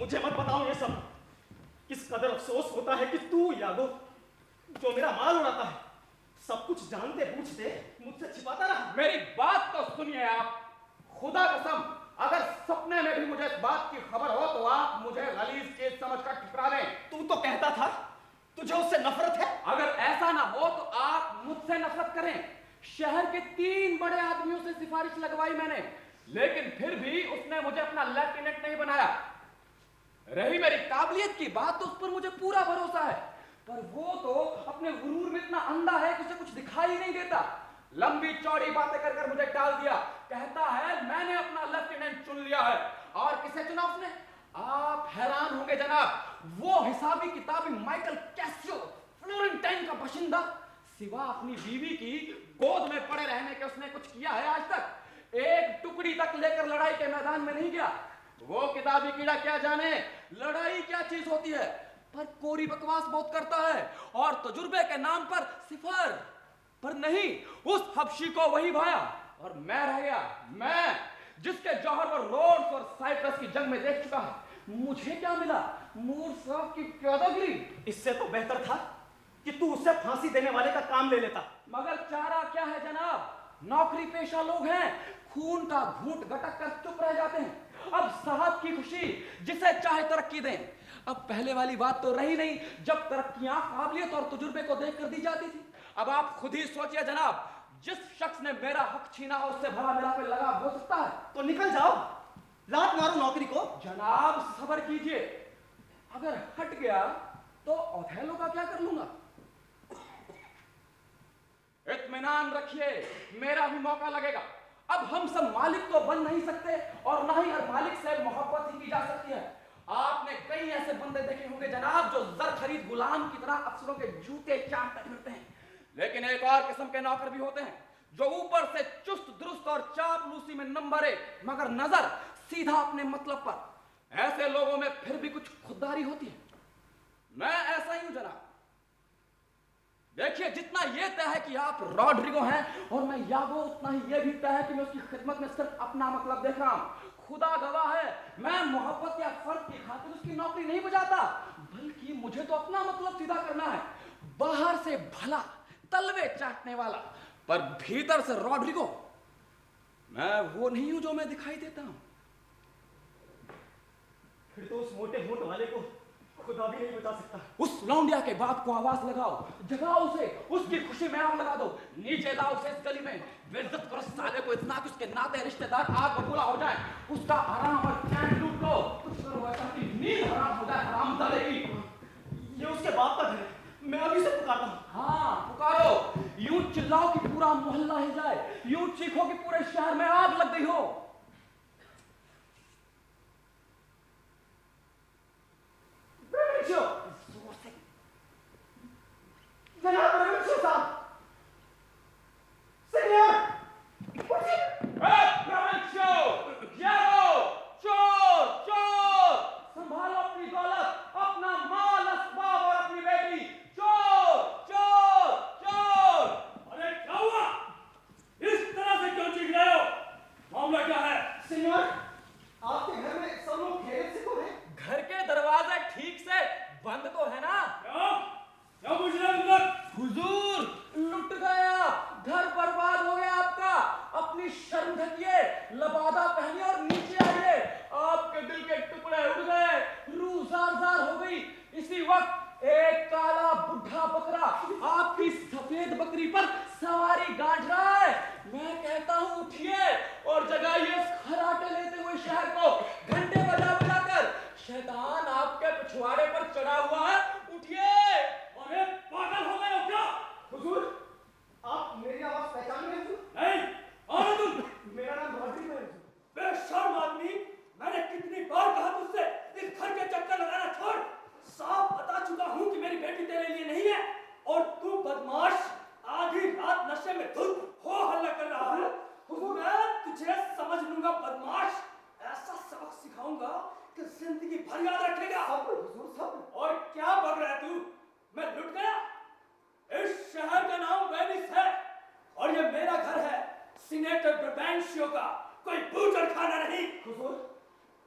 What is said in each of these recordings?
मुझे मत बताओ ये सब। किस कदर अफसोस होता है कि तू यागो, जो मेरा माल उड़ाता है, सब कुछ जानते बूझते मुझसे छिपाता रहा। मेरी बात तो सुनिए आप। खुदा कसम, अगर सपने में भी मुझे इस बात की खबर हो तो आप मुझे गलीज चीज समझकर ठुकरा दें। तू तो कहता था तुझे उससे नफरत है। अगर ऐसा ना हो तो आप मुझसे नफरत करें। शहर के 3 बड़े आदमियों से सिफारिश लगवाई मैंने, लेकिन फिर भी उसने मुझे अपना लेफ्टिनेंट नहीं बनाया। रही मेरी काबिलियत की बात तो उस पर मुझे पूरा भरोसा है, पर वो तो अपने गुरूर में इतना अंधा है कि उसे कुछ दिखाई नहीं देता। लंबी चौड़ी बातें कर कर मुझे टाल दिया। कहता है मैंने अपना लेफ्टिनेंट चुन लिया है। और किसे चुना उसने? आप हैरान होंगे जनाब, वो हिसाबी किताबी माइकल कैसियो, फ्लोरेंटाइन का बाशिंदा। सिवा अपनी बीवी की गोद में पड़े रहने के उसने कुछ किया है आज तक? एक टुकड़ी तक लेकर लड़ाई के मैदान में नहीं गया। वो किताबी कीड़ा क्या जाने लड़ाई क्या चीज होती है, पर कोरी बकवास बहुत करता है और तजुर्बे के नाम पर सिफर। पर नहीं, उस हबशी को वही भाया और मैं रह गया। मैं जिसके जौहर वो रोड्स और साइप्रस की जंग में देख चुका है। मुझे क्या मिला? मूर साहब की प्यादागिरी। इससे तो बेहतर था कि तू उससे फांसी देने वाले का काम ले लेता। मगर चारा क्या है जनाब, नौकरी पेशा लोग हैं, खून का घूंट गटक कर चुप रह जाते हैं। अब साहब की खुशी, जिसे चाहे तरक्की दें। अब पहले वाली बात तो रही नहीं, जब तरक्कियां काबिलियत और तजुर्बे को देखकर दी जाती थी। अब आप खुद ही सोचिए जनाब, जिस शख्स ने मेरा हक छीना हो उससे भला मेरा पे लगा हो सकता है? तो निकल जाओ, लात मारो नौकरी को। जनाब सब्र कीजिए, अगर हट गया तो ओथेलो का क्या कर लूंगा? इत्मीनान रखिए, मेरा भी मौका लगेगा। अब हम सब मालिक तो बन नहीं सकते और ना ही हर मालिक से मोहब्बत ही की जा सकती है। आपने कई ऐसे बंदे देखे होंगे जनाब जो जर खरीद गुलाम की तरह अफसरों के जूते चाटते फिरते हैं, लेकिन एक और किस्म के नौकर भी होते हैं जो ऊपर से चुस्त दुरुस्त और चापलूसी में नंबर है, मगर नजर सीधा अपने मतलब पर। ऐसे लोगों में फिर भी कुछ खुददारी होती है। मैं ऐसा ही हूं जनाब। देखिए, जितना यह तय है कि आप रॉड्रिगो हैं और मैं यागो, उतना ही यह भी तय है कि मैं उसकी खिदमत में सिर्फ अपना मतलब देख रहा हूं। खुदा गवाह है, मैं मोहब्बत या फर्क की खातिर उसकी नौकरी नहीं बजाता, बल्कि मुझे तो अपना मतलब सीधा करना है। बाहर से भला, तलवे चाटने वाला, पर भीतर से रॉड्रिगो। मैं वो नहीं हूं जो मैं दिखाई देता हूं। फिर तो उस मोटे होंठ वाले को खुदा भी नहीं बचा सकता। उस लौंडिया के बाप को आवाज लगाओ, जगाओ उसे, उसकी खुशी में आग लगा दो, नीचे लाओ उसे इस गली में, बेइज्जत करो साले को इतना कि उसके नाते रिश्तेदार आग बबूला हो जाए, उसका आराम और चैन लूट लो, कुछ करो ऐसा कि नींद हराम हो जाए हरामजादे की। ये उसके बाप का घर है, मैं अभी से पुकारता हूँ। हाँ पुकारो, यूं चिल्लाओ कि पूरा मोहल्ला हिल जाए, यूं चीखो कि पूरे शहर में आग लग गई हो। जनाब रमेश साहब, सीनियर, चोर चोर, संभालो अपनी दौलत, अपना माल असबाब और अपनी बेटी। चोर चोर चोर। अरे क्या हुआ? इस तरह से क्यों चीख रहे हो? मामला क्या है? सीनियर, आपके घर में सब लोग खैरियत से तो हैं? घर के दरवाजे ठीक से बंद तो है ना? क्या पूछ रहे हो तुम? हुजूर, लुट गया, घर बर्बाद हो गया आपका। अपनी शर्म ढकिए, लबादा पहनिए और नीचे आइए। आपके दिल के टुकड़े उड़ गए, रूह जार जार हो गई। इसी वक्त एक काला बुढ़ा बकरा आपकी सफेद बकरी पर सवारी गांठ रहा है। मैं कहता हूं उठिए और जगाइए इस खराटे लेते हुए शहर को, घंटे बजा बजा कर। शैतान आपके पिछवाड़े पर चढ़ा हुआ है, उठिए। अरे पागल हो गए हो क्या? हुजूर, आप मेरी आवाज पहचान रहे हैं? नहीं, कौन हो तुम? मेरा नाम रॉड्रिगो है। बेशर्म आदमी, मैंने कितनी बार कहा तुझसे इस घर के चक्कर लगाना छोड़। साफ बता चुका हूं कि मेरी बेटी तेरे लिए नहीं है, और तू बदमाश आधी रात नशे में धुत हो हल्ला कर रहा है। हुजूर, मैं तुझे समझ लूंगा बदमाश। ऐसा सबक सिखाऊंगा कि जिंदगी भर याद रखेगा। सब्र हुजूर, सब्र। और क्या बक रहा है तू? मैं लुट गया? इस शहर का नाम वेनिस है और ये मेरा घर है, सीनेटर ब्रबैंशियो का, कोई बूचड़ खाना नहीं। हुजूर,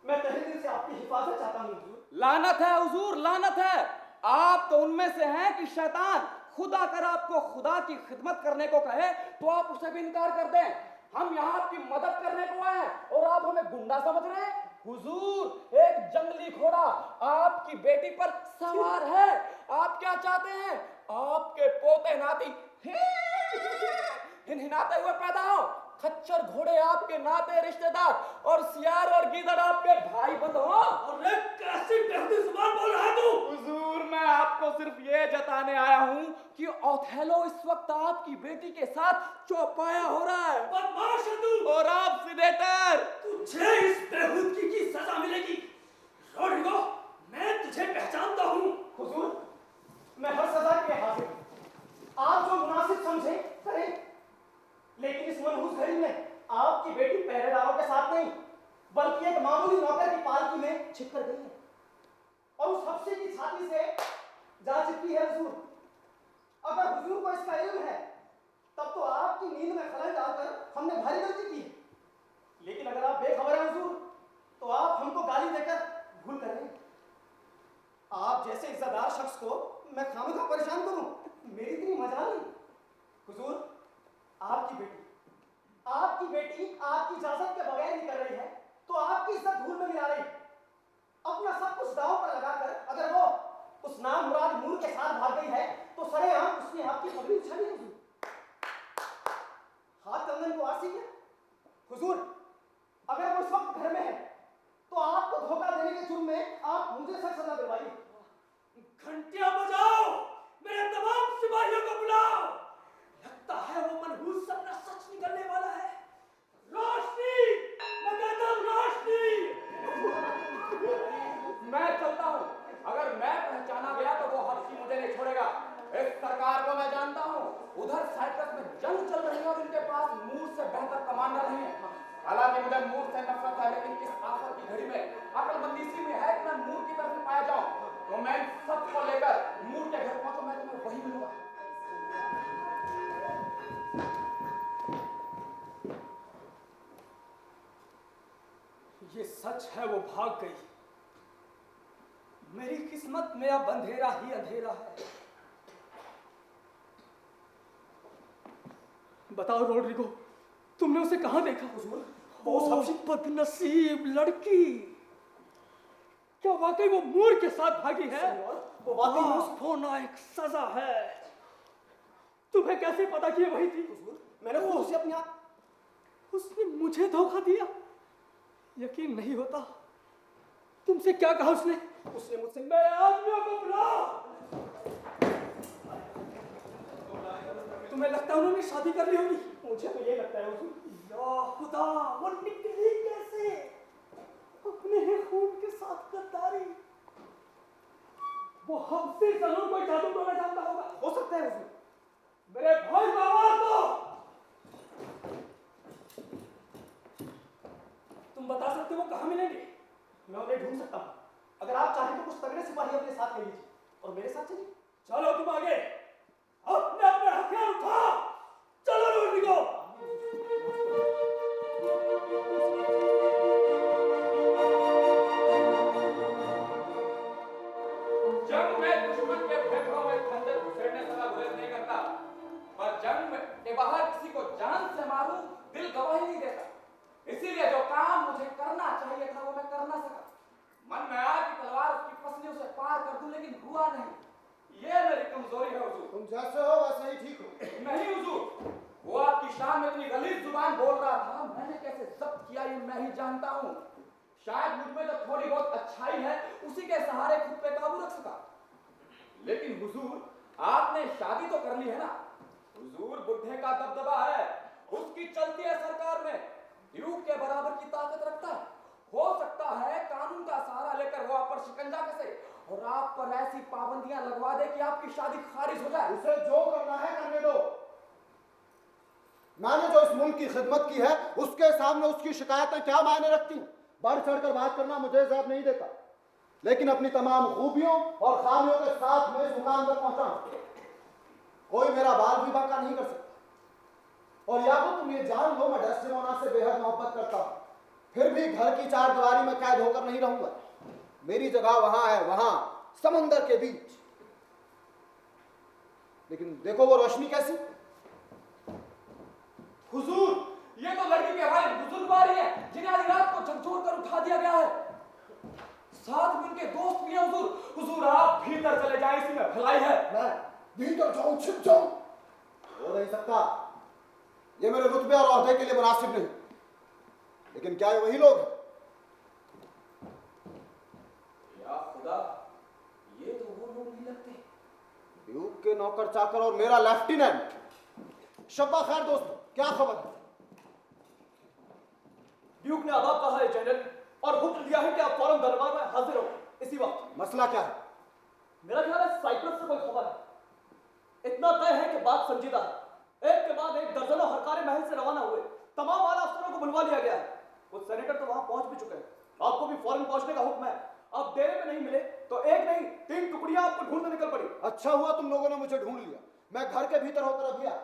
मैं तहे दिल से आपकी हिफाजत चाहता हूँ हुजूर। लानत है हुजूर, लानत है। आप तो उनमें से हैं कि शैतान खुदा अगर आपको खुदा की खिदमत करने को कहे तो आप उसे भी इनकार कर दें। हम यहाँ आपकी मदद करने को आए हैं और आप हमें गुंडा समझ रहे हैं। हुजूर, एक जंगली घोड़ा आपकी बेटी पर सवार है। आप क्या चाहते हैं? आपके पोते नाती हिनहिनाते हुए पैदा हो। खच्चर घोड़े आपके नाते रिश्तेदार और सियार और गीदड़ आपके भाई बंद हो। अरे कैसी बेहुदी जुबान बोल रहा है तू? हुजूर, मैं आपको सिर्फ ये जताने आया हूँ कि ओथेलो इस वक्त आपकी बेटी के साथ चौपाया हो रहा है। बदमाश है तू। और आप सीनेटर, तुझे इस बेहुदगी की सजा मिलेगी। रोड्रिगो, मैं तुझे पहचानता हूँ। हुजूर, मैं हर सजा के हाजिर हूँ। आप जो मुनासिब समझे करें, लेकिन इस मनहूस घड़ी में आपकी बेटी पहरेदारों के साथ नहीं बल्कि एक मामूली नौकर की पालकी में छिप कर गई है और उस हफ्से की छाती से जा चिपकी है। हुजूर, अगर हुजूर को इसका इल्म है तब तो आपकी नींद में खलल डालकर हमने भारी गलती की है, लेकिन अगर आप बेखबर हैं हुजूर तो आप हमको गाली देकर भूल कर रहे हैं। आप जैसे इज्जतदार शख्स को मैं खामखा परेशान करूं, मेरी इतनी मजाल नहीं। हुजूर, आपकी बेटी आपकी इजाजत के बगैर ही कर रही है तो आपकी इज्जत धूल में मिला रही है। अपना सब कुछ दांव पर लगाकर अगर वो उस नामुराद मूर के साथ भाग गई है तो सरेआम उसने आपकी पगड़ी उछाली। हुजूर, हाथ कंगन को आसी है। हुजूर, अगर वो इस वक्त घर में है तो आपको धोखा देने के जुर्म में आप मुझे सख्त सजा दिलवाइए। घंटियां बजाओ, मेरे तमाम सिपाहियों को बुलाओ। लगता है वो मनहूस सपना सच निकलने वाला है। रोशनी, मैं कहता हूँ रोशनी। मैं चलता हूँ। अगर मैं पहचाना गया तो वो हफ्सी मुझे नहीं छोड़ेगा। इस सरकार को मैं जानता हूँ। उधर साइप्रस में जंग चल रही है और इनके पास मूर से बेहतर कमांडर नहीं है। हालांकि मुझे मूर से नफरत है, लेकिन इस आफत की घड़ी में अकलमंदी इसी में है कि मैं मूर की तरफ पाया जाऊं। तो मैं सबको लेकर मूर के घर पहुंचूं, मैं तुम्हें वही मिलूंगा। ये सच है, वो भाग गई। मेरी किस्मत में अब अंधेरा ही अंधेरा है। बताओ रोड्रिगो, तुमने उसे कहां देखा? वो सबसे बदनसीब लड़की, क्या वाकई वो मूर के साथ भागी है? वो वाकई माफ होना एक सजा है। तुम्हें कैसे पता कि ये वही थी? मैंने खुद उसे अपनी आंख। उसने मुझे धोखा दिया, यकीन नहीं होता। तुमसे क्या कहा उसने? उसने मुझसे मेरे आदमियों को बुलाओ। तुम्हें लगता है उन्होंने शादी कर ली होगी? मुझे तो ये लगता है हुजूर। या खुदा, वो निकली कैसे? अपने ही खून के साथ गद्दारी। वो हमसे जरूर कोई जादू टोना जानता होगा। हो सकता है हुजूर। मेरे भाई को आवाज दो। तुम बता सकते हो वो कहाँ मिलेंगे? मैं उन्हें ढूंढ सकता हूँ। अगर आप चाहें तो कुछ तगड़े सिपाही अपने साथ ले लीजिए और मेरे साथ चलिए। चलो तुम आगे, अपने अपने हथियार उठाओ। चलो रोड्रिगो। जंग में दुश्मन के फेफड़ों में खंजर घुसेड़ने से मैं गुरेज नहीं करता, पर जंग में के बाहर किसी को जान से मारूं दिल गवाही नहीं देता। इसीलिए जो काम मुझे करना चाहिए था वो मैं कर ना सका। मन में आया कि तलवार उसकी पसलियों से पार कर दूं, लेकिन हुआ नहीं। ये मेरी कमजोरी है हुजूर। तुम जैसे हो वैसे ही ठीक हो। नहीं हुजूर, वो आपकी शान में इतनी गलीज जुबान बोल रहा था, मैंने कैसे जब्त किया ये मैं ही जानता हूँ। शायद मुझ में जो थोड़ी बहुत अच्छाई है उसी के सहारे खुद पे काबू रख सका। लेकिन हुजूर, आपने शादी तो कर ली है ना? हुजूर बुढ़े का दबदबा है, उसकी चलती है सरकार में, ड्यूक के बराबर की ताकत रखता है। हो सकता है कानून का सहारा लेकर वो आप पर शिकंजा कसे और आप पर ऐसी पाबंदियां लगवा दे कि आपकी शादी खारिज हो जाए। उसे जो करना है करने दो। मैंने जो इस मुल्क की खिदमत की है उसके सामने उसकी शिकायतें क्या मायने रखती? बढ़ चढ़कर बात करना मुझे जवाब नहीं देता, लेकिन अपनी तमाम खूबियों और खामियों के साथ मैं इस मुकाम तक पहुंचा। कोई मेरा बाल भी बांका नहीं कर सकता। और या तो तुम ये जान लो मैं डेस्टिमोना से बेहद मोहब्बत करता हूं, फिर भी घर की चार दीवारी में कैद होकर नहीं रहूंगा। मेरी जगह वहां है, वहां समंदर के बीच। लेकिन देखो वो रोशनी कैसी। हुजूर, ये तो लड़की के भाई बुजुर्ग आ रही है जिन्हें आधी रात को झकझोर कर उठा दिया गया है। साथ में उनके दोस्त भी हैं हुजूर। हुजूर आप भीतर चले जाएं, इसी में भलाई है। मैं भीतर जाऊं, छिप जाऊं, हो नहीं सकता। ये मेरे रुतबे और ओहदे के लिए मुनासिब नहीं। लेकिन क्या ये वही लोग हैं? या खुदा, ये तो वो लोग नहीं लगते। ड्यूक के नौकर चाकर और मेरा लेफ्टिनेंट। शब्बा खैर दोस्तों, क्या खबर है? ड्यूक ने आदाब कहा है जनरल, और हुक्म दिया है कि आप फौरन दरबार में हाजिर हो इसी वक्त। मसला क्या है? मेरा ख्याल है साइप्रस से कोई खबर है। इतना तय है कि बात संजीदा है। एक के बाद एक दर्जनों हरकारे महल से रवाना हुए। तमाम आला अफसरों को बुलवा लिया गया है। कुछ सेनेटर तो वहां पहुंच भी चुके हैं। आपको भी फौरन पहुंचने का हुक्म है। आप देर में नहीं मिले तो एक नहीं 3 टुकड़ियां आपको ढूंढने निकल पड़ी। अच्छा हुआ तुम लोगों ने मुझे ढूंढ लिया। मैं घर के भीतर होकर अभी आया।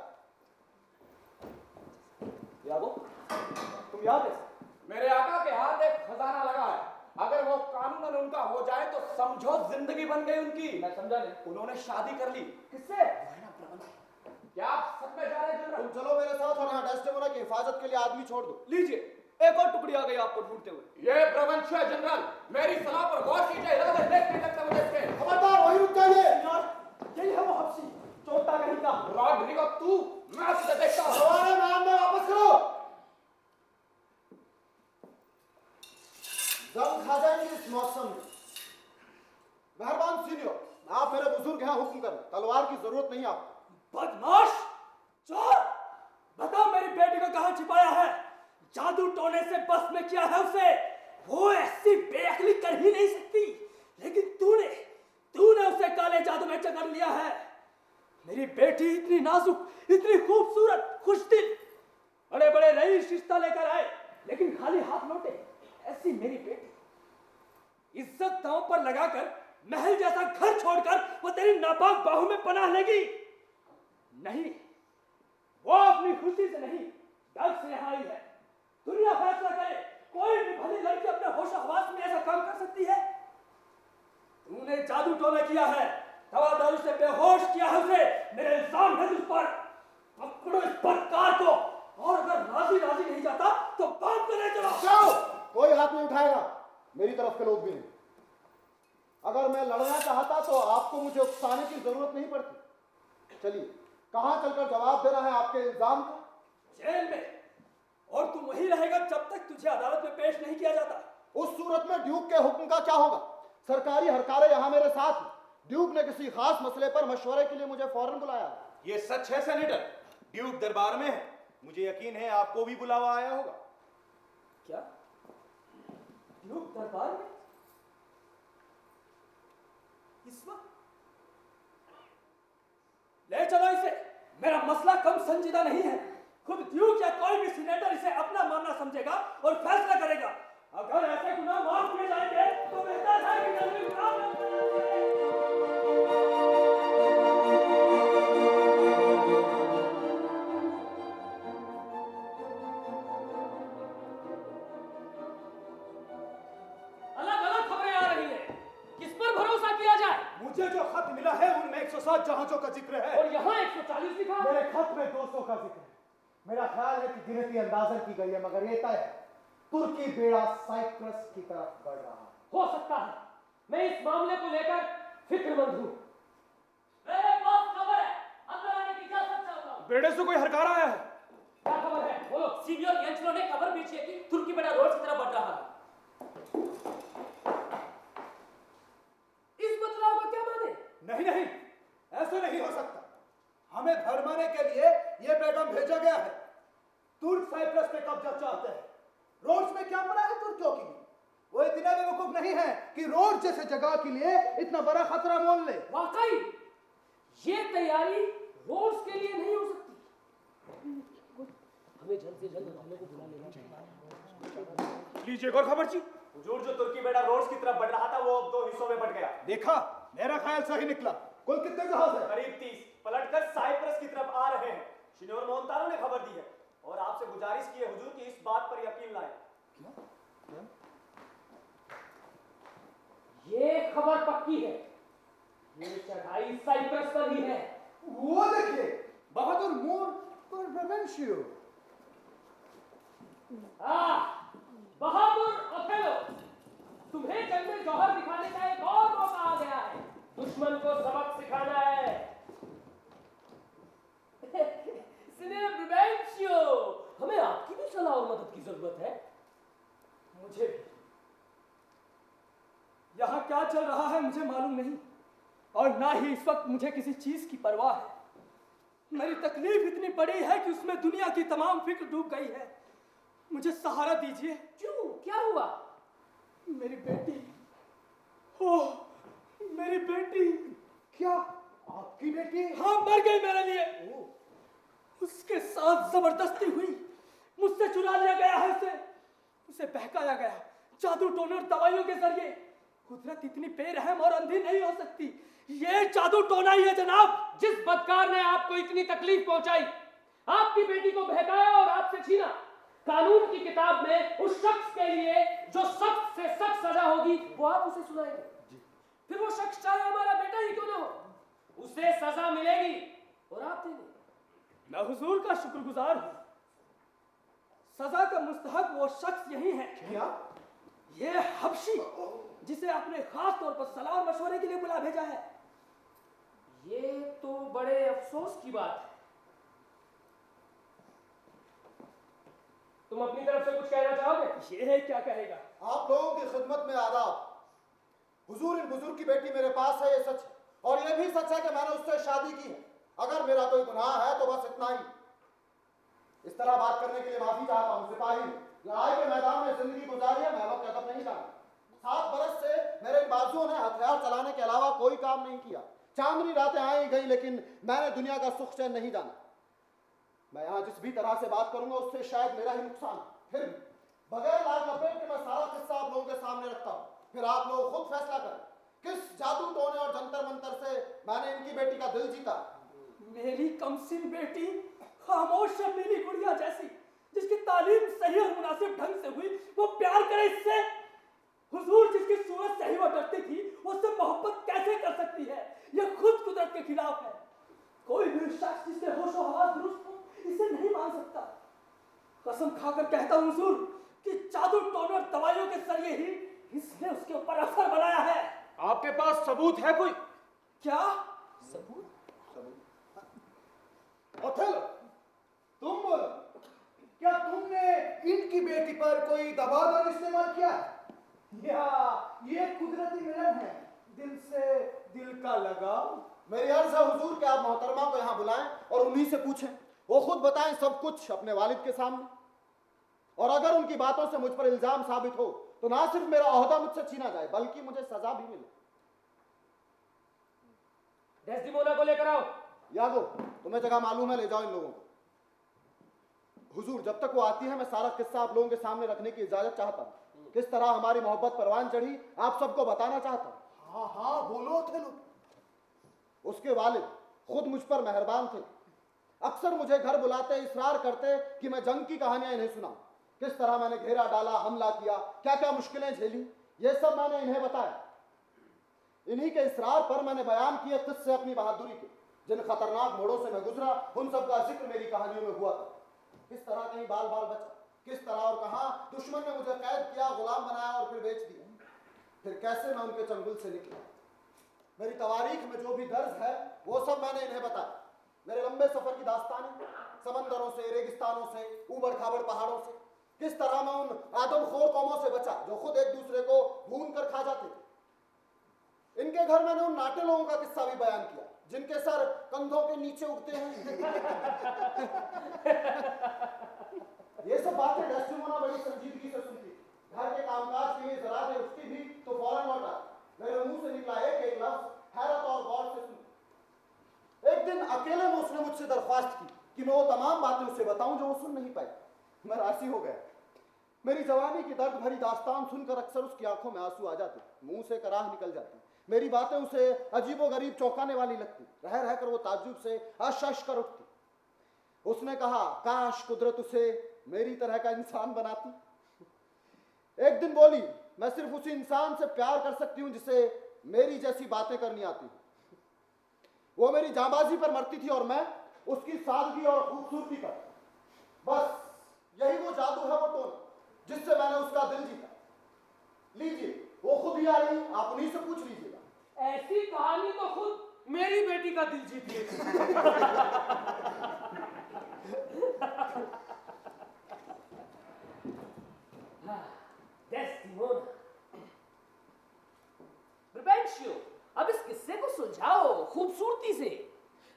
यादो, तुम याद है? मेरे आका के हाथ एक खजाना लगा है। अगर वो कानूनन उनका हो जाए तो समझो जिंदगी बन गई उनकी। मैं समझा नहीं। उन्होंने शादी कर ली। किससे? क्या आप सच में जा रहे हैं जनरल? तुम चलो मेरे साथ और यहाँ डेस्टिमोना की हिफाजत के लिए आदमी छोड़ दो। लीजिए, एक और टुकड़ी आ गई आपको ढूंढते हुए। ये प्रवंश है जनरल, मेरी सलाह पर गौर कीजिए। इरादे देख नहीं सकते मुझे इसके। खबरदार, वही रुक जाइए। यही है वो हफ्सी, चोटा कहीं का। रॉड्रिगो, तू, मैं तुझे देखता हूं। हमारे मैम में वापस करो। दम खा जाएंगे इस मौसम में। मेहरबान सीनियर, आप मेरे बुजुर्ग हैं, हुक्म करें। तलवार की जरूरत नहीं आपको। बदमाश, चोर, बताओ मेरी बेटी को कहां छिपाया है? जादू टोने से बस में किया है उसे। वो ऐसी बेअक्ली कर ही नहीं सकती, लेकिन तूने उसे काले जादू में जकड़ लिया है। मेरी बेटी इतनी नाजुक, इतनी खूबसूरत, खुशदिल, बड़े बड़े रईस रिश्ता लेकर आए, लेकिन खाली हाथ लौटे। ऐसी मेरी बेटी इज्जत दांव पर लगाकर महल जैसा घर छोड़कर वो तेरी नापाक बाहों में पनाह लेगी? नहीं, वो अपनी खुशी से नहीं, डर से यहाँ आई है। दुनिया फैसला करे, कोई भी भली लड़की अपने होश हवास में ऐसा काम कर सकती है? तूने जादू टोना किया है, दवा दारू से बेहोश किया है उसे। मेरे इल्जाम है तुझ पर। पकड़ो इस बदकार को, और अगर राजी नहीं जाता तो बात को ले चलो। जाओ, कोई हाथ नहीं उठाएगा। मेरी तरफ के लोग भी नहीं। अगर मैं लड़ना चाहता तो आपको मुझे उकसाने की जरूरत नहीं पड़ती। चलिए, कहां चलकर जवाब देना है आपके इल्जाम का? जेल में, और तू वहीं रहेगा जब तक तुझे अदालत में पेश नहीं किया जाता। उस सूरत में ड्यूक के हुक्म का क्या होगा? सरकारी हरकारे यहाँ मेरे साथ हैं। ड्यूक ने किसी खास मसले पर मशवरे के लिए मुझे फौरन बुलाया है। ये सच है सेनेटर, ड्यूक दरबार में है। मुझे यकीन है आपको भी बुलावा आया होगा। क्या ड्यूक दरबार में इस वक्त? ले चलो इसे। मेरा मसला कम संजीदा नहीं है। खुद ड्यूक या कोई भी सीनेटर इसे अपना मामला समझेगा और फैसला करेगा। अगर ऐसे गुनाह माफ किए जाएंगे तो बेहतर है कि जल्दी गुनाह न करें। अलग-अलग खबरें आ रही हैं। किस पर भरोसा किया जाए? मुझे जो खत मिला है उनमें 107 जहाजों का जिक्र है। और यहाँ 140 लिखा है। मेरे खत में 200 का जिक्र है। मेरा ख्याल है कि गिनती अंदाजन की गई है, मगर ये तय है तुर्की बेड़ा साइप्रस की तरफ बढ़ रहा है। हो सकता है। मैं इस मामले को लेकर फिक्रमंद हूँ। मेरे पास खबर है, अंदर आने की इजाजत चाहता हूँ। बेड़े से कोई हरकारा आया है। क्या खबर है? बोलो। सीनियर एंचलो ने खबर भेजी है कि तुर्की बेड़ा रोड की तरफ बढ़ रहा है। इस बदलाव का क्या माने? नहीं, ऐसे नहीं हो सकता। हमें भरमाने के लिए यह पैगाम भेजा गया है। तुर्क साइप्रस पे कब्जा चाहते हैं। रोड्स में क्या पड़ा है तुर्कियों की? वो इतने बेवकूफ नहीं है कि रोड जैसे जगह के लिए इतना बड़ा खतरा मोल ले। वाकई ये तैयारी रोड्स के लिए नहीं हो सकती। हमें जल्द से जल्द हमलों को बुला लेना चाहिए। लीजिए और खबर जी। हुजूर, जो तुर्की बेड़ा रोड्स की तरफ बढ़ रहा था वो अब 2 हिस्सों में बट गया। देखा, मेरा ख्याल सही निकला। कुल कितने जहाज है? करीब 30 पलटकर साइप्रस की तरफ आ रहे हैं। सिन्योर मोहनतारो ने खबर दी है और आपसे गुजारिश की है हुजूर कि इस बात पर यकीन लाएं। खबर पक्की है, ये चढ़ाई साइप्रस पर ही है। वो देखिए, बहादुर मोर पर ब्रवेंशियो। बहादुर ओथेलो, तुम्हें जंग में जौहर दिखाने का एक और मौका आ गया है। दुश्मन को सबक सिखाना है। सिनेमा ब्रवेंशियो, हमें आपकी भी सलाह और मदद की जरूरत है। मुझे भी। यहाँ क्या चल रहा है मुझे मालूम नहीं, और ना ही इस वक्त मुझे किसी चीज की परवाह है। मेरी तकलीफ इतनी बड़ी है कि उसमें दुनिया की तमाम फिक्र डूब गई है। मुझे सहारा दीजिए। क्यों, क्या हुआ? मेरी बेटी, ओह मेरी बेटी। क्या आपकी बेटी? हाँ, मर गई मेरे लिए। उसके साथ जबरदस्ती हुई, मुझसे चुरा लिया गया है उसे बहकाया गया जादू टोने और दवाइयों के जरिए। कुदरत इतनी बेरहम और अंधी नहीं हो सकती। ये जादू टोना ही है जनाब। जिस बदकार ने आपको इतनी तकलीफ पहुंचाई, आपकी बेटी को बहकाया और आपसे छीना, कानून की किताब में उस शख्स के लिए जो सख्त से सख्त सजा होगी वो आप उसे सुनाएंगे। फिर वो शख्स चाहे हमारा बेटा ही क्यों ना हो, उसे सजा मिलेगी और आप देंगे। मैं हुजूर का शुक्रगुजार हूं। सजा का मुस्तहक वो शख्स यही है। क्या? ये हबशी जिसे आपने खास तौर पर सलाह और मशवरे के लिए बुला भेजा है। ये तो बड़े अफसोस की बात है। तुम अपनी तरफ से कुछ कहना चाहोगे? ये क्या कहेगा? आप लोगों की खिदमत में आदाब। हुजूर, इन बुजुर्ग की बेटी मेरे पास है, ये सच है। और ये भी सच है कि मैंने उससे शादी की है। अगर मेरा कोई गुनाह है तो बस इतना ही। इस तरह बात करने के लिए माफी चाहता हूँ। सिपाही, लड़ाई के मैदान में जिंदगी गुजारी है, महलों के अदब नहीं जाना। 7 बरस से मेरे इन बाजुओं ने हथियार चलाने के अलावा कोई काम नहीं किया। चांदनी रातें आई गई, लेकिन मैंने दुनिया का सुख चैन नहीं जाना। मैं यहाँ जिस भी तरह से बात करूंगा उससे शायद मेरा ही नुकसान। फिर भी बगैर लाग लपेट के मैं सारा किस्सा आप लोगों के सामने रखता हूँ। फिर आप लोग खुद फैसला करें किस जादू टोने और जंतर मंतर से मैंने इनकी बेटी का दिल जीता। मेरी कमसिन बेटी, खामोश शर्मीली गुड़िया जैसी, जिसकी तालीम सही और मुनासिब ढंग से हुई, वो प्यार करे इससे? हुजूर, जिसकी सूरत से ही वो डरती थी, उससे मोहब्बत कैसे कर सकती है? यह खुद कुदरत के खिलाफ है। कोई भी शख्स जिसके होशो हवास दुरुस्त हो इसे नहीं मान सकता। कसम खाकर कहता हूं हुजूर कि जादू टोने और दवाइयों के जरिए ही इसने उसके ऊपर असर बनाया है। आपके पास सबूत है कोई? क्या सबूत? ओथेलो, तुम बोलो, क्या तुमने इनकी बेटी पर कोई दबाव इस्तेमाल किया या ये कुदरती मिलन है, दिल से दिल का लगाव? मेरी अर्ज है हुजूर कि आप मोहतरमा को यहाँ बुलाएं और उन्हीं से पूछें। वो खुद बताएं सब कुछ अपने वालिद के सामने। और अगर उनकी बातों से मुझ पर इल्जाम साबित हो तो ना सिर्फ मेरा ओहदा मुझसे छीना जाए बल्कि मुझे सजा भी मिले। डेस्टिमोना को लेकर आओ। यागो, तुम्हें जगह मालूम है, ले जाओ इन लोगों को। हुजूर, जब तक वो आती है मैं सारा किस्सा आप लोगों के सामने रखने की इजाजत चाहता हूँ। किस तरह हमारी मोहब्बत परवान चढ़ी आप सबको बताना चाहता हूँ। हाँ हाँ बोलो थे लोग। उसके वालिद खुद मुझ पर मेहरबान थे। अक्सर मुझे घर बुलाते, इसरार करते कि मैं जंग की कहानियां इन्हें सुनाऊं। किस तरह मैंने घेरा डाला, हमला किया, क्या क्या मुश्किलें झेली, ये सब मैंने इन्हें बताया। इन्हीं के इसरार पर मैंने बयान किए किस्से अपनी बहादुरी के। जिन खतरनाक मोड़ों से मैं गुजरा उन सब का जिक्र मेरी कहानियों में हुआ था। किस तरह कहीं बाल बाल बचा, किस तरह और कहां दुश्मन ने मुझे कैद किया, गुलाम बनाया और फिर बेच दिया। फिर कैसे मैं उनके चंगुल से निकला। मेरी तवारीख में जो भी दर्ज है वो सब मैंने इन्हें बताया। मेरे लंबे सफर की दास्तानें, समंदरों से, रेगिस्तानों से, ऊबड़ खाबड़ पहाड़ों से, किस तरह मैं उन आदमखोर कौमों से बचा जो खुद एक दूसरे को भून कर खा जाते थे। इनके घर मैंने उन नाटे लोगों का किस्सा भी बयान किया जिनके सर कंधों के नीचे उगते हैं। ये सब बातें डेस्टिमोना बड़ी संजीदगी से सुनती थी। घर के कामकाज के लिए जरा देर उठती भी तो फौरन लौट आती। मेरे मुंह से निकला एक एक लफ्ज हैरत और गौर से सुन। एक दिन अकेले में उसने मुझसे दरख्वास्त की कि मैं वो तमाम बातें उसे बताऊं जो वो सुन नहीं पाई। मैं राजी हो गया। मेरी जवानी की दर्द भरी दास्तान सुनकर अक्सर उसकी आंखों में आंसू आ जाते, मुंह से कराह निकल जाती। मेरी बातें उसे अजीबोगरीब चौंकाने वाली लगती। रह रहकर वो ताज्जुब से आश कर उठती। उसने कहा, काश कुदरत उसे मेरी तरह का इंसान बनाती। एक दिन बोली, मैं सिर्फ उसी इंसान से प्यार कर सकती हूं जिसे मेरी जैसी बातें करनी आती। वो मेरी जांबाजी पर मरती थी और मैं उसकी सादगी और खूबसूरती पर। बस यही वो जादू है, वो टोन जिससे मैंने उसका दिल जीता। लीजिए, वो खुद ही आ रही, आप उन्हीं से पूछ लीजिएगा। ऐसी कहानी तो खुद मेरी बेटी का दिल जीत लेती। ब्रबेंशियो, अब इस किस्से को सुलझाओ खूबसूरती से।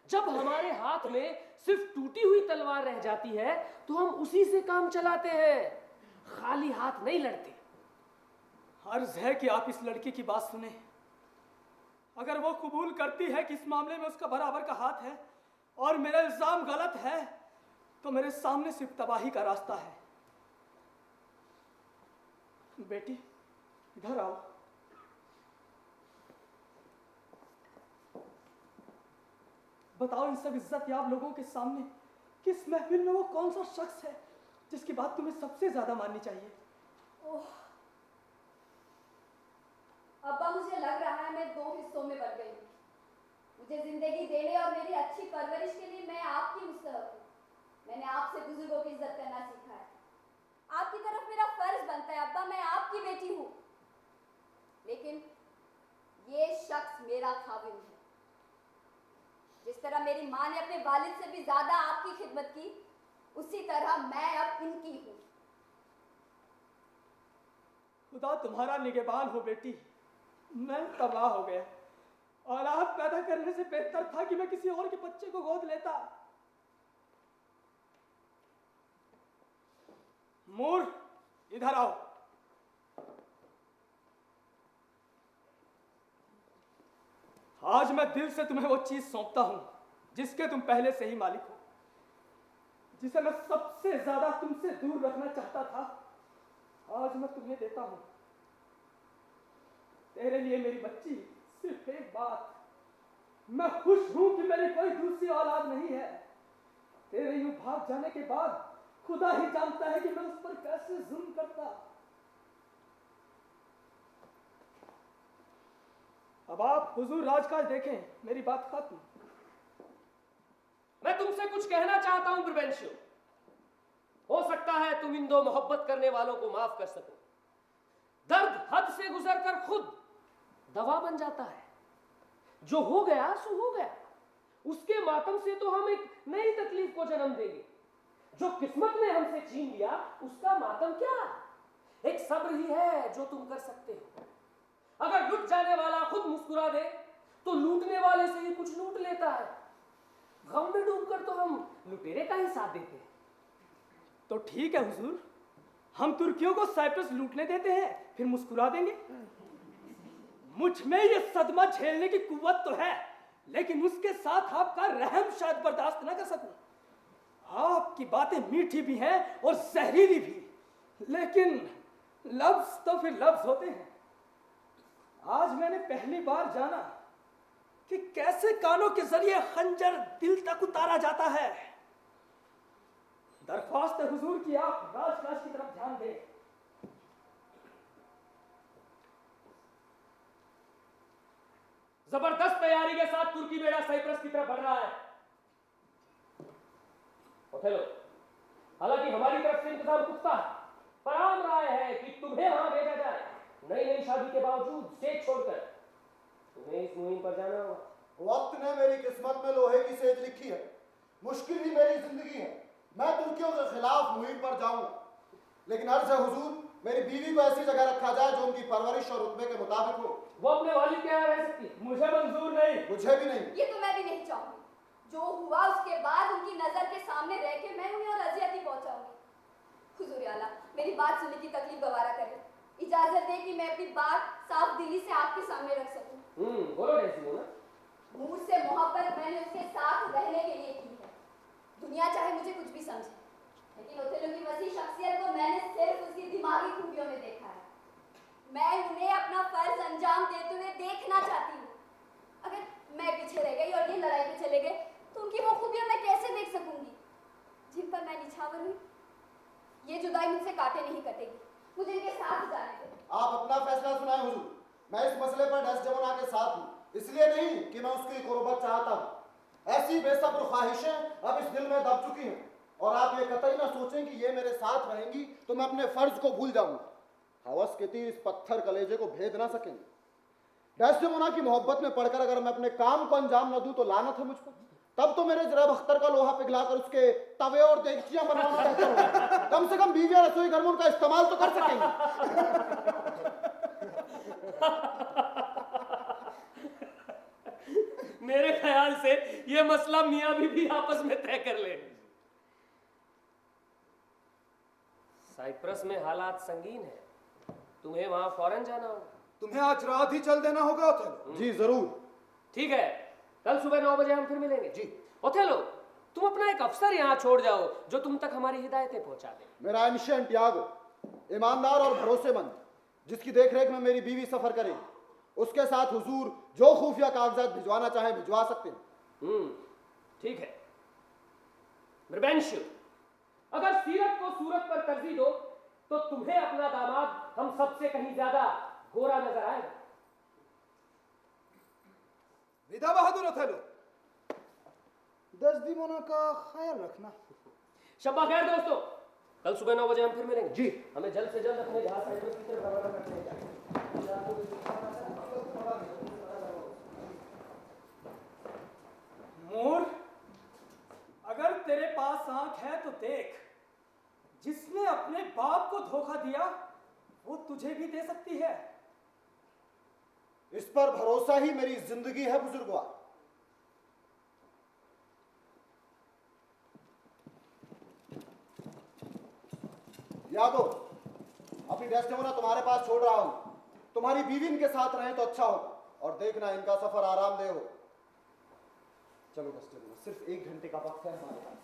जब हमारे हाथ में सिर्फ टूटी हुई तलवार रह जाती है तो हम उसी से काम चलाते हैं, खाली हाथ नहीं लड़ते। अर्ज है कि आप इस लड़की की बात सुने। अगर वो कबूल करती है कि इस मामले में उसका बराबर का हाथ है और मेरा इल्जाम गलत है, तो मेरे सामने सिर्फ तबाही का रास्ता है। बेटी, इधर आओ। बताओ इन सब इज्जत याब लोगों के सामने कि इस महफिल में वो कौन सा शख्स है जिसकी बात तुम्हें सबसे ज्यादा माननी चाहिए? ओह, अब्बा, मुझे लग रहा है मैं 2 हिस्सों में बट गई हूँ। मुझे जिंदगी देने और मेरी अच्छी परवरिश के लिए मैं आपकी मुस्तहक हूँ। मैंने आपसे बुजुर्गों की इज्जत करना सीखा है। आपकी तरफ मेरा फर्ज बनता है अब्बा, मैं आपकी बेटी हूँ। लेकिन ये शख्स मेरा खाविंद है। जिस तरह मेरी माँ ने अपने वालिद से भी ज्यादा आपकी खिदमत की, उसी तरह मैं अब इनकी हूँ। खुदा तुम्हारा निगहबान हो बेटी। मैं तबाह हो गया। औलाद पैदा करने से बेहतर था कि मैं किसी और के बच्चे को गोद लेता। मूर, इधर आओ। आज मैं दिल से तुम्हें वो चीज सौंपता हूं जिसके तुम पहले से ही मालिक हो, जिसे मैं सबसे ज्यादा तुमसे दूर रखना चाहता था। आज मैं तुम्हें देता हूं। तेरे लिए मेरी बच्ची, सिर्फ एक बात, मैं खुश हूं कि मेरी कोई दूसरी औलाद नहीं है। तेरे यूं भाग जाने के बाद खुदा ही जानता है कि मैं उस पर कैसे जुल्म करता। अब आप हुजूर राजकाज देखें, मेरी बात खत्म। मैं तुमसे कुछ कहना चाहता हूं ब्रबेंशियो। हो सकता है तुम इन दो मोहब्बत करने वालों को माफ कर सको। दर्द हद से गुजरकर खुद दवा बन जाता है। जो हो गया सो हो गया। उसके मातम से तो हम एक नई तकलीफ को जन्म देंगे। जो किस्मत ने हमसे छीन लिया उसका मातम क्या? एक सब्र ही है जो तुम कर सकते हो। अगर लुट जाने वाला खुद मुस्कुरा दे तो लूटने वाले से ही कुछ लूट लेता है। गम में डूबकर तो हम लुटेरे का ही साथ देते हैं। तो ठीक है हुजूर, हम तुर्कियों को साइप्रस लूटने देते हैं, फिर मुस्कुरा देंगे। मुझ में ये सदमा झेलने की कुव्वत तो है, लेकिन उसके साथ आपका रहम शायद बर्दाश्त न कर सकूं। आपकी बातें मीठी भी हैं और जहरीली भी, लेकिन लफ्ज तो फिर लफ्ज होते हैं। आज मैंने पहली बार जाना कि कैसे कानों के जरिए खंजर दिल तक उतारा जाता है। दरख्वास्त है हुजूर की आप राजकाज की तरफ ध्यान दें। जबरदस्त तैयारी के साथ तुर्की बेड़ा साइप्रस की तरफ बढ़ रहा है। ओथेलो, हालांकि हमारी तरफ से इंतजाम पुख्ता है, पर आम राय है कि तुम्हें वहां भेजा जाए। नई नई शादी के बावजूद स्टेज छोड़कर तुम्हें इस मुहिम पर जाना होगा। वक्त ने मेरी किस्मत में लोहे की सेज लिखी है। मुश्किल ही मेरी जिंदगी है। मैं तुर्कियों के खिलाफ मुहिम पर जाऊंगा, लेकिन अर्ज है हुजूर, मेरी बीवी को ऐसी जगह रखा जाए जो उनकी परवरिश और रुतबे के मुताबिक हो। वो अपने वालिद के यहाँ रह सकती। मुझे मंजूर नहीं। मुझे भी नहीं। ये तो मैं भी नहीं चाहूंगी। जो हुआ उसके बाद उनकी नजर के सामने रह के मैं उन्हें और अजियत ही पहुंचाऊंगी। हुजूर आला, मेरी बात सुनने की तकलीफ गवारा करें। इजाजत दे कि मैं अपनी बात साफ दिली से आपके सामने रख सकूं। बोलो डेसिमोना। मूड से मोहब्बत मैंने उसके साथ रहने के लिए की है। दुनिया चाहे मुझे कुछ भी समझे, लेकिन ओथेलो की वसी शख्सियत को मैंने सिर्फ उसकी दिमागी खूबियों में देखा है। मैं उन्हें अपना फर्ज अंजाम देते हुए देखना चाहती हूँ। अगर मैं पीछे रह गई और ये लड़ाई पे चले गए तो उनकी वो खूबियां मैं कैसे देख सकूंगी जिन पर मैं निछावर हुई। ये जुदाई मुझसे काटे नहीं कटेगी। मुझे इनके साथ जाने दो। आप अपना फैसला सुनाएं हुजूर। मैं इस मसले पर डेस्डेमोना के साथ हूँ, इसलिए नहीं कि मैं उसकी कुर्बत चाहता हूँ। ऐसी बेसब्र ख्वाहिशें अब इस दिल में दब चुकी हैं और आप ये कतई ना सोचें कि ये मेरे साथ रहेंगी तो मैं अपने फर्ज को भूल जाऊंगा। हवस के तीर इस पत्थर कलेजे को भेद ना सकेंगे। डेस्डेमोना की मोहब्बत में पड़कर अगर मैं अपने काम को अंजाम न दूं तो लानत है मुझ पर। तब तो मेरे जरा अख्तर का लोहा पिघलाकर उसके तवे और देगचियां बनवाना बेहतर होगा। कम से कम बीवी और रसोई घर में उनका इस्तेमाल तो कर सकेंगे। मेरे ख्याल से ये मसला मियां बीवी आपस में तय कर ले। साइप्रस में हालात संगीन है, तुम्हें वहां फौरन जाना होगा। तुम्हें आज रात ही चल देना होगा ओथेलो। जी जरूर। ठीक है, कल सुबह 9 बजे हम फिर मिलेंगे। जी। ओथेलो, तुम अपना एक अफसर यहाँ छोड़ जाओ जो तुम तक हमारी हिदायतें पहुंचा दे। मेरा एनशियन टियागो, ईमानदार और भरोसेमंद, जिसकी देखरेख में मेरी बीवी सफर करेगी। उसके साथ हुजूर जो खुफिया कागजात भिजवाना चाहे भिजवा सकते हैं। ठीक है। ब्रबेंशु, अगर सीरत को सूरत पर तरजीह दो तो तुम्हें अपना दामाद हम सबसे कहीं ज्यादा गोरा नजर आएगा। विदा बहादुर ओथेलो, डेस्डेमोना का ख्याल रखना। शब्बा खैर दोस्तों, कल सुबह 9 बजे हम फिर मिलेंगे। जी। हमें जल्द से जल्द अपने जहाज साइप्रस की तरफ रवाना करते हैं। मूर, अगर तेरे पास आंख है तो देख, जिसने अपने बाप को धोखा दिया वो तुझे भी दे सकती है। इस पर भरोसा ही मेरी जिंदगी है बुजुर्गवार। यागो, अपनी डेस्डेमोना तुम्हारे पास छोड़ रहा हूं। तुम्हारी बीवी इनके साथ रहे तो अच्छा होगा और देखना इनका सफर आरामदेह हो। चलो डेस्डेमोना, सिर्फ 1 घंटे का वक्त है हमारे पास।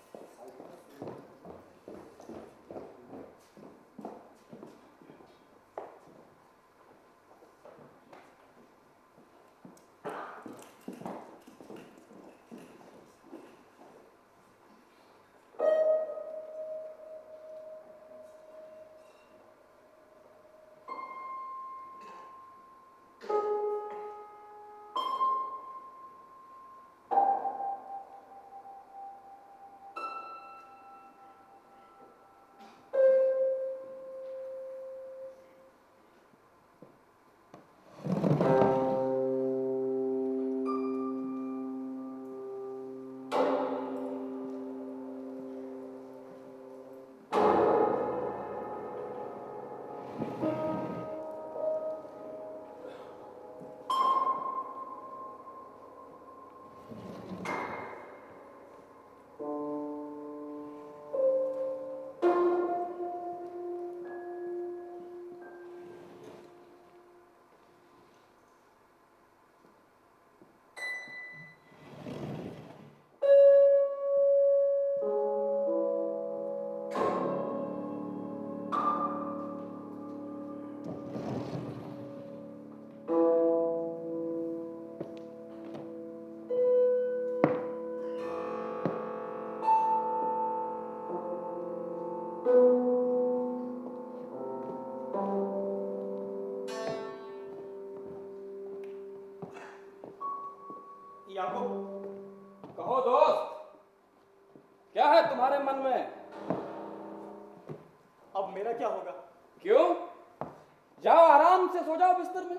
याकूब, कहो दोस्त, क्या है तुम्हारे मन में? अब मेरा क्या होगा? क्यों? जाओ आराम से सो जाओ बिस्तर में।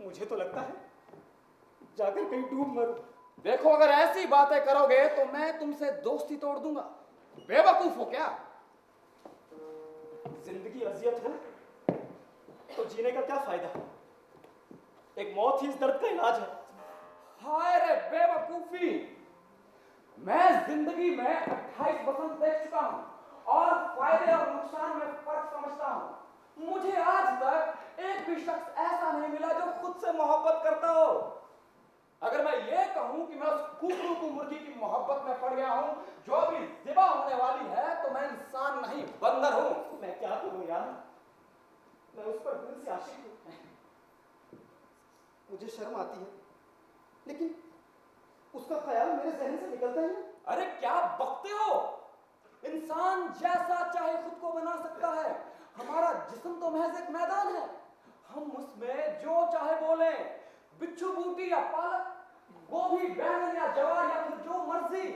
मुझे तो लगता है जाकर कहीं डूब मरूं। देखो, अगर ऐसी बातें करोगे तो मैं तुमसे दोस्ती तोड़ दूंगा। बेवकूफ हो क्या? जिंदगी अजियत हो तो जीने का क्या फायदा? एक मौत ही इस दर्द का इलाज है। हाय रे बेवकूफी! मैं जिंदगी में 28 बसंत देख चुका हूं और फायदे और नुकसान में फर्क समझता हूं। मुझे आज तक एक भी शख्स ऐसा नहीं मिला जो खुद से मोहब्बत करता हो। अगर मैं ये कहूं कि मैं उस कुकरू को मुर्गी की मोहब्बत में पड़ गया हूं जो अभी ज़िबा होने वाली है, तो मैं इंसान नहीं बंदर हूं। मैं क्या करूं यार, मैं उस पर दिल से आशिक हूं। मुझे शर्म आती है, लेकिन उसका ख्याल मेरे जहन से निकलता ही नहीं। अरे क्या बकते हो? इंसान जैसा चाहे खुद को बना सकता है। हमारा जिस्म तो महज एक मैदान है। हम उसमें जो चाहे बोले, बिच्छू बूटी या पालक, गोभी, बैंगन या जवार या फिर जो मर्जी,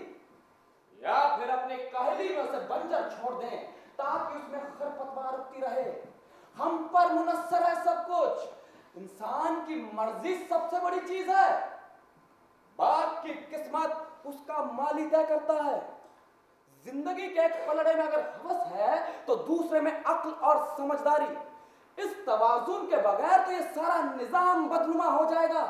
या फिर अपने काहली में उसे बंजर छोड़ दें ताकि उसमें खरपतवार उगती रहे। हम पर मुनस्सर है सब कुछ। इंसान की मर्जी सबसे बड़ी चीज है। बाप की किस्मत उसका माली तय करता है। जिंदगी के एक पलड़े में अगर हवस है तो दूसरे में अक्ल और समझदारी। इस तवाजुन के बगैर तो ये सारा निजाम बदनुमा हो जाएगा।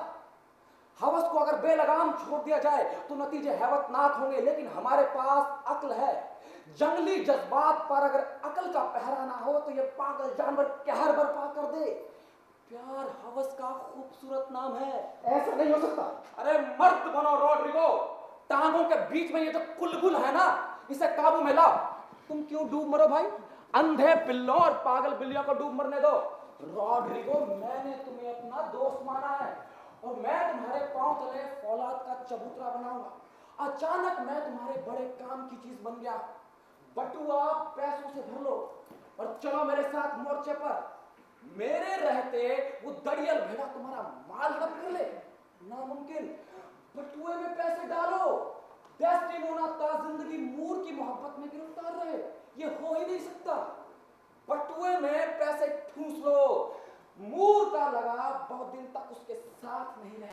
हवस को अगर बेलगाम छोड़ दिया जाए तो नतीजे हैबतनाक होंगे, लेकिन हमारे पास अक्ल है। जंगली जज्बात पर अगर अक्ल का पहरा ना हो तो ये पागल जानवर कहर बर्पा कर दे। प्यार हवस का खूबसूरत नाम है। ऐसा नहीं हो सकता। अरे मर्द बनो रॉड्रिगो, टांगों के बीच में ये जो कुलबुल है ना, इसे काबू में लाओ। तुम क्यों डूब मरो भाई? अंधे पिल्लों और पागल बिल्लियों को डूब मरने दो। रॉड्रिगो, मैंने तुम्हें अपना दोस्त माना है और मैं तुम्हारे पांव तले फौलाद का चबूतरा बनाऊंगा। अचानक मैं तुम्हारे बड़े काम की चीज बन गया। बटुआ पैसों से भर लो और चलो मेरे साथ मोर्चे पर। मेरे रहते वो दड़ियल भेड़ा तुम्हारा माल हड़प कर ले, नामुमकिन। बटुए में पैसे डालो। डेस्टिमोना ता जिंदगी मूर की मोहब्बत में गिरफ्तार रहे, ये हो ही नहीं सकता। बटुए में पैसे ठूस लो। मूर का लगाव बहुत दिन तक उसके साथ नहीं रहे।